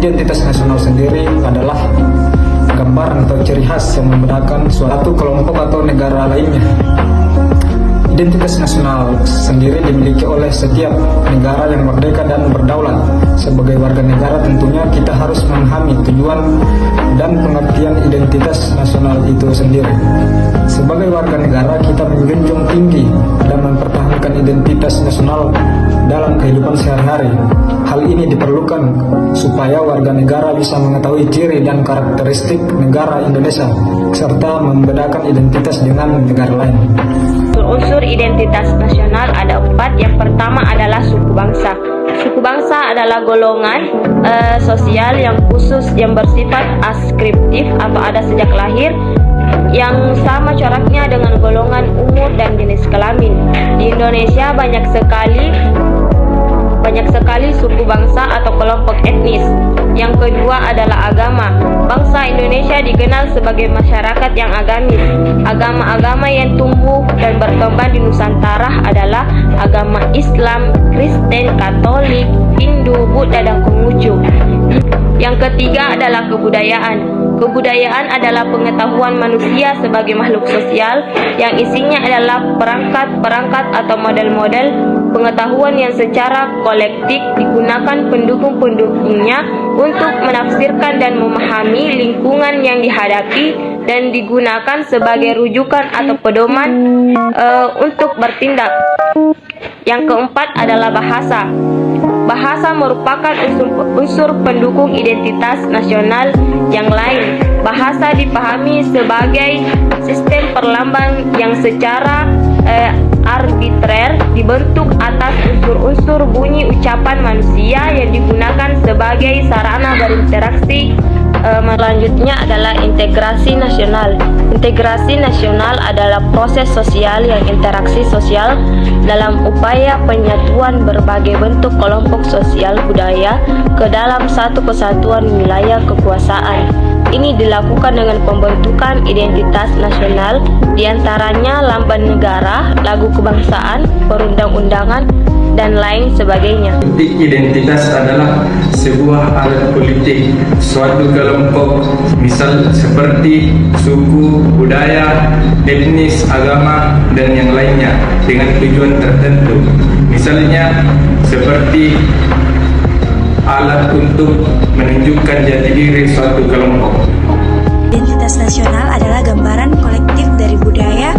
Identitas nasional sendiri adalah gambaran atau ciri khas yang membedakan suatu kelompok atau negara lainnya. Identitas nasional sendiri dimiliki oleh setiap negara yang merdeka dan berdaulat. Sebagai warga negara tentunya kita harus memahami tujuan dan pengertian identitas nasional itu sendiri. Sebagai warga negara kita menjunjung tinggi dan mempertahankan identitas nasional dalam kehidupan sehari-hari. Hal ini diperlukan supaya warga negara bisa mengetahui ciri dan karakteristik negara Indonesia serta membedakan identitas dengan negara lain. Unsur identitas nasional ada 4. Yang pertama adalah suku bangsa. Suku bangsa adalah golongan sosial yang khusus yang bersifat askriptif atau ada sejak lahir, yang sama coraknya dengan golongan umur dan jenis kelamin. Di Indonesia banyak sekali suku bangsa atau kelompok etnis. Yang kedua adalah agama. Bangsa Indonesia dikenal sebagai masyarakat yang agamis. Agama-agama yang tumbuh dan berkembang di Nusantara adalah agama Islam, Kristen, Katolik, Hindu, Buddha, dan Konghucu. Yang ketiga adalah kebudayaan. Kebudayaan adalah pengetahuan manusia sebagai makhluk sosial yang isinya adalah perangkat-perangkat atau model-model pengetahuan yang secara kolektif digunakan pendukung-pendukungnya untuk menafsirkan dan memahami lingkungan yang dihadapi dan digunakan sebagai rujukan atau pedoman untuk bertindak. Yang keempat adalah bahasa. Bahasa merupakan unsur pendukung identitas nasional yang lain. Bahasa dipahami sebagai sistem perlambang yang secara arbitrer dibentuk atas unsur-unsur bunyi ucapan manusia yang digunakan sebagai sarana berinteraksi. Selanjutnya adalah integrasi nasional. Integrasi nasional adalah proses sosial yang interaksi sosial dalam upaya penyatuan berbagai bentuk kelompok sosial budaya ke dalam satu kesatuan wilayah kekuasaan. Ini dilakukan dengan pembentukan identitas nasional, diantaranya lambang negara, lagu kebangsaan, perundang-undangan, dan lain sebagainya. Identitas adalah sebuah alat politik suatu kelompok, misal seperti suku, budaya, etnis, agama, dan yang lainnya dengan tujuan tertentu. Misalnya seperti alat untuk menunjukkan jati diri suatu kelompok. Identitas nasional adalah gambaran kolektif dari budaya,